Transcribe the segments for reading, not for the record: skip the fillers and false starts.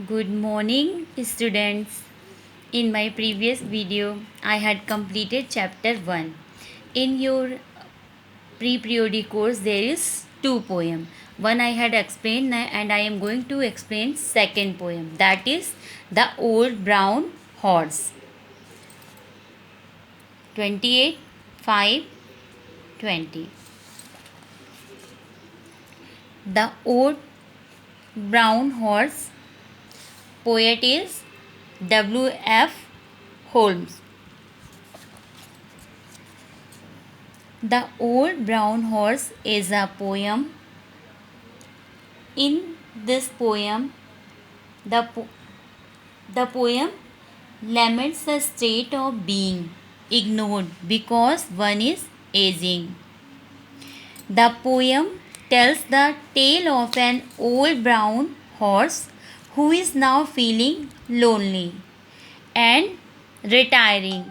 Good morning, students. In my previous video, I had completed chapter 1. In your pre-periodic course, there is two poem. One I had explained and I am going to explain second poem. That is The Old Brown Horse. 28 5 20. The Old Brown Horse. Poet is W.F. Holmes. The Old Brown Horse is a poem. In this poem, the poem laments the state of being ignored because one is aging. The poem tells the tale of an old brown horse who is now feeling lonely and retiring.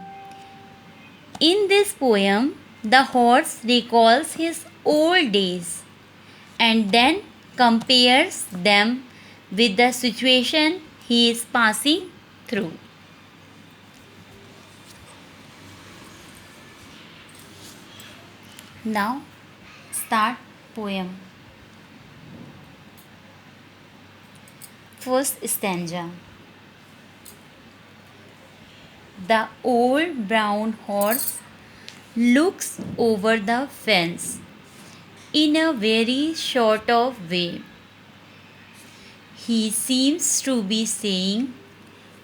In this poem, the horse recalls his old days and then compares them with the situation he is passing through. Now, start poem. First stanza. The old brown horse looks over the fence in a very sort of way. He seems to be saying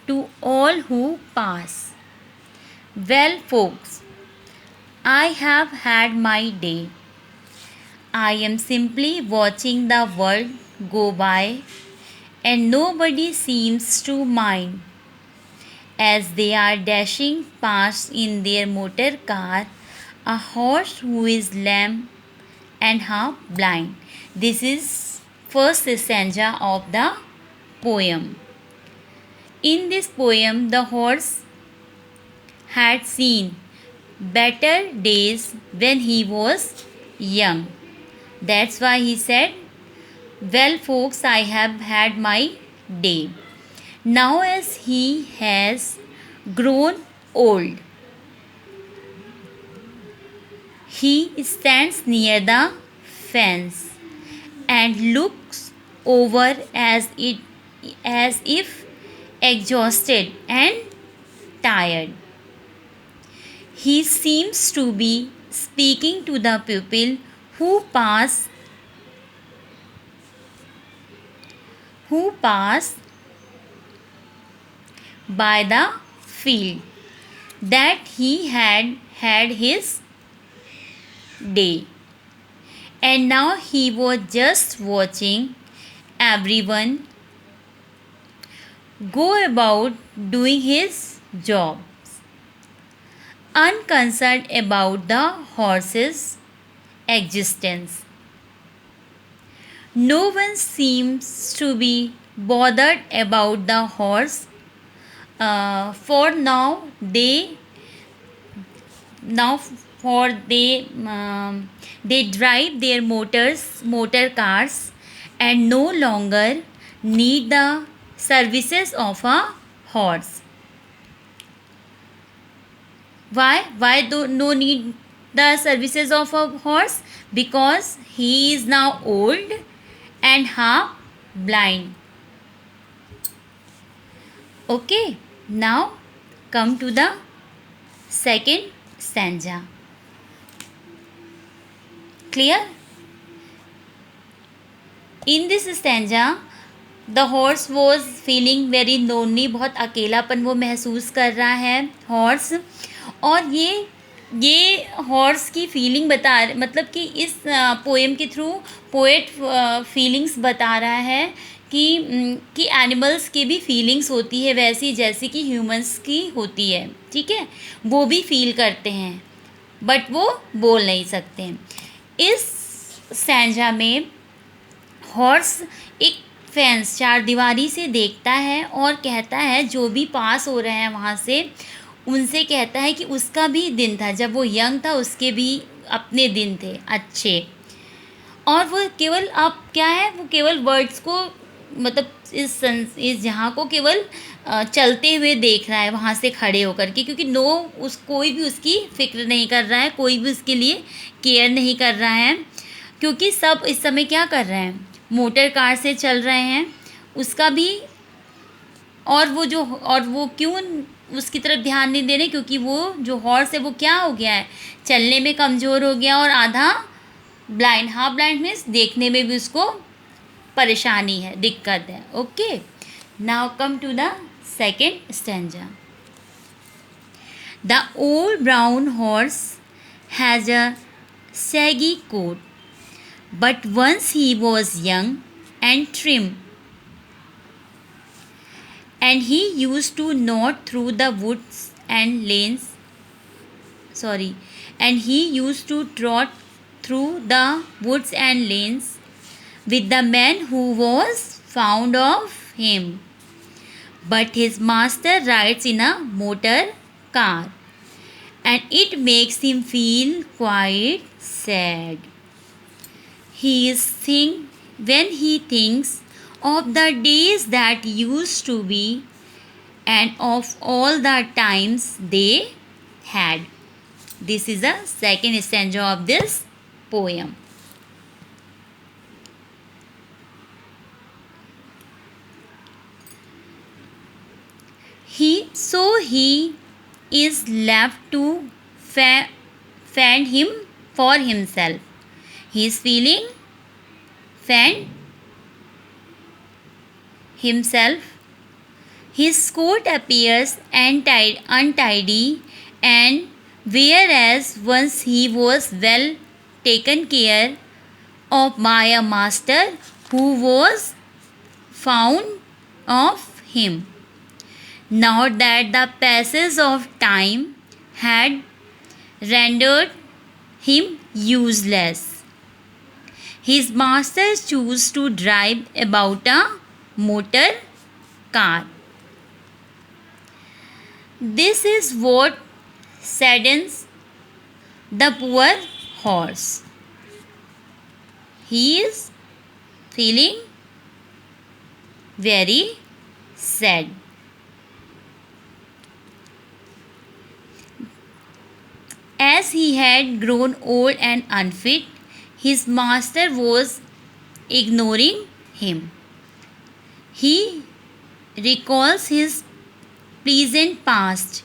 to all who pass, "Well, folks, I have had my day. I am simply watching the world go by, and nobody seems to mind. As they are dashing past in their motor car, a horse who is lame and half blind." This is first stanza of the poem. In this poem, the horse had seen better days when he was young. That's why he said, "Well, folks, I have had my day." Now, as he has grown old, he stands near the fence and looks over as if exhausted and tired. He seems to be speaking to the people who pass by the field that he had had his day, and now he was just watching everyone go about doing his jobs, unconcerned about the horse's existence. No one seems to be bothered about the horse. For now, they drive their motor cars and no longer need the services of a horse. Why do no need the services of a horse? Because he is now old and half blind. Okay, now come to the second stanza. Clear? In this stanza, the horse was feeling very lonely. बहुत अकेलापन वो महसूस कर रहा है horse. और ये horse की फीलिंग मतलब कि इस पोएम के थ्रू पोएट फीलिंग्स बता रहा है कि एनिमल्स की भी फीलिंग्स होती है वैसी जैसी कि ह्यूमंस की होती है. ठीक है, वो भी फील करते हैं बट वो बोल नहीं सकते हैं. इस स्टैंजा में हॉर्स एक फेंस चार दीवारी से देखता है और कहता है जो भी पास हो रहे हैं वहाँ से उनसे कहता है कि उसका भी दिन था, जब वो यंग था उसके भी अपने दिन थे अच्छे. और वो केवल अब क्या है, वो केवल वर्ड्स को मतलब इस जहाँ को केवल चलते हुए देख रहा है वहाँ से खड़े होकर के, क्योंकि कोई भी उसकी फिक्र नहीं कर रहा है, कोई भी उसके लिए केयर नहीं कर रहा है, क्योंकि सब इस समय क्या कर रहे हैं, मोटर कार से चल रहे हैं। उसका भी और वो क्यों उसकी तरफ ध्यान नहीं दे रहे, क्योंकि वो जो हॉर्स है वो क्या हो गया है, चलने में कमज़ोर हो गया और आधा ब्लाइंड, हाफ ब्लाइंड मीन्स देखने में भी उसको परेशानी है, दिक्कत है। Okay, now come to the second stanza. The old brown horse has a saggy coat, but once he was young and trim, and he used to nod through the woods and lanes. Sorry, and he used to trot through the woods and lanes with the man who was fond of him. But his master rides in a motor car, and it makes him feel quite sad. He is when he thinks of the days that used to be and of all the times they had. This is the second stanza of this poem. He is left to fend him for himself. He is feeling fend himself. His coat appears untidy, and whereas once he was well taken care of by a master who was fond of him, now that the passage of time had rendered him useless, his master chose to drive about a motor car. This is what saddens the poor horse. He is feeling very sad. As he had grown old and unfit, his master was ignoring him. He recalls his pleasant past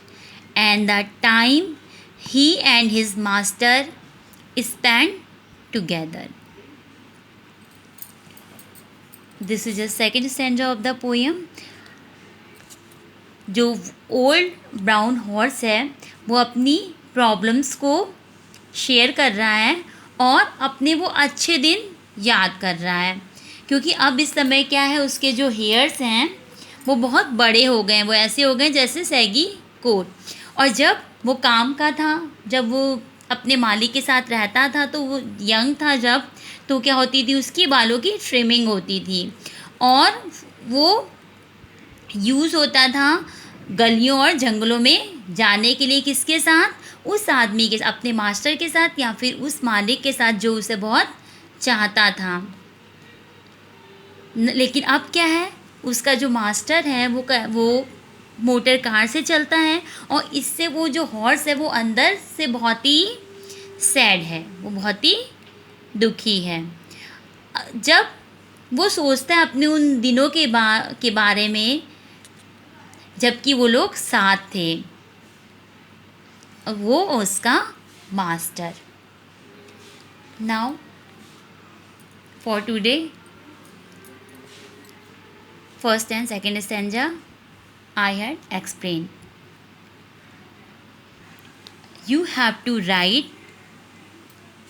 and the time he and his master spent together. This is the second stanza of the poem. जो old brown horse है वो अपनी problems को share कर रहा है और अपने वो अच्छे दिन याद कर रहा है, क्योंकि अब इस समय क्या है, उसके जो हेयर्स हैं वो बहुत बड़े हो गए हैं, वो ऐसे हो गए जैसे सैगी कोट। और जब वो काम का था, जब वो अपने मालिक के साथ रहता था तो वो यंग था जब, तो क्या होती थी, उसकी बालों की ट्रिमिंग होती थी और वो यूज़ होता था गलियों और जंगलों में जाने के लिए, किसके साथ, उस आदमी के, अपने मास्टर के साथ या फिर उस मालिक के साथ जो उसे बहुत चाहता था। लेकिन अब क्या है, उसका जो मास्टर है वो मोटर कार से चलता है और इससे वो जो हॉर्स है वो अंदर से बहुत ही सैड है, वो बहुत ही दुखी है। जब वो सोचता है अपने उन दिनों के बारे में जबकि वो लोग साथ थे, वो उसका master. Now for today first and second stanza I had explained. You have to write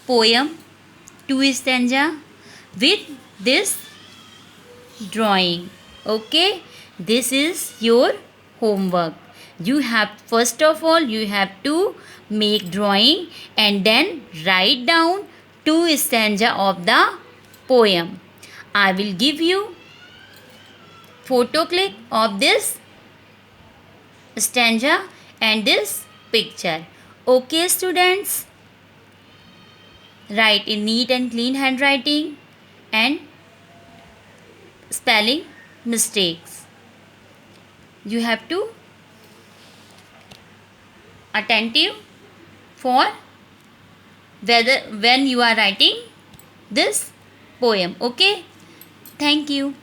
poem 2 stanza with this drawing. Okay, this is your homework. You have, first of all, you have to make drawing and then write down 2 stanza of the poem. I will give you photo click of this stanza and this picture. Okay students, write in neat and clean handwriting and spelling mistakes. You have to attentive for whether when you are writing this poem. Okay, thank you.